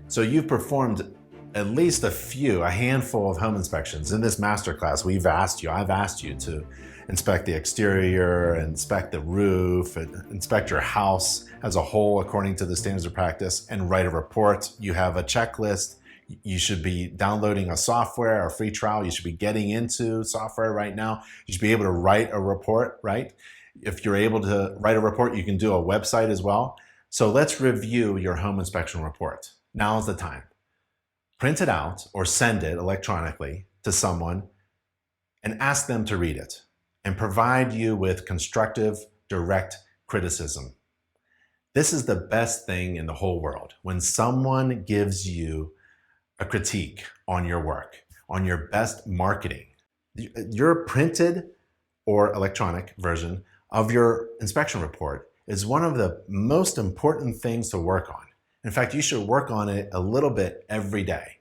So you've performed at least a handful of home inspections. In this masterclass, I've asked you to inspect the exterior, inspect the roof, inspect your house as a whole according to the standards of practice, and write a report. You have a checklist. You should be downloading a software, a free trial. You should be getting into software right now. You should be able to write a report, right? If you're able to write a report, you can do a website as well. So let's review your home inspection report. Now is the time. Print it out or send it electronically to someone and ask them to read it and provide you with constructive, direct criticism. This is the best thing in the whole world. When someone gives you a critique on your work, on your best marketing, your printed or electronic version of your inspection report is one of the most important things to work on. In fact, you should work on it a little bit every day.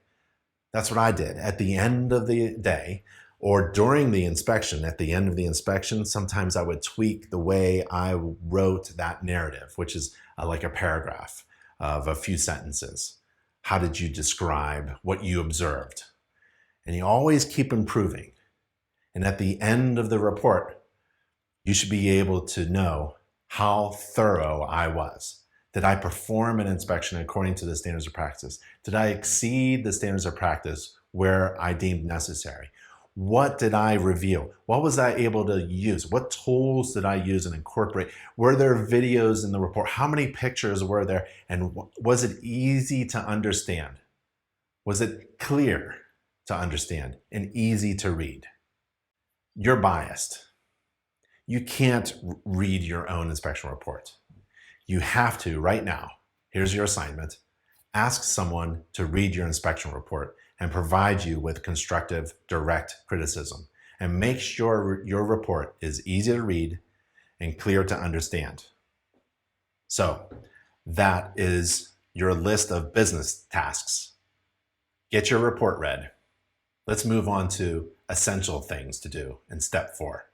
That's what I did. At the end of the day or during the inspection, at the end of the inspection, sometimes I would tweak the way I wrote that narrative, which is like a paragraph of a few sentences. How did you describe what you observed? And you always keep improving. And at the end of the report, you should be able to know how thorough I was. Did I perform an inspection according to the standards of practice? Did I exceed the standards of practice where I deemed necessary? What did I review? What was I able to use? What tools did I use and incorporate? Were there videos in the report? How many pictures were there? And was it easy to understand? Was it clear to understand and easy to read? You're biased. You can't read your own inspection report. You have to, right now, here's your assignment, ask someone to read your inspection report and provide you with constructive, direct criticism. And make sure your report is easy to read and clear to understand. So that is your list of business tasks. Get your report read. Let's move on to essential things to do in step 4.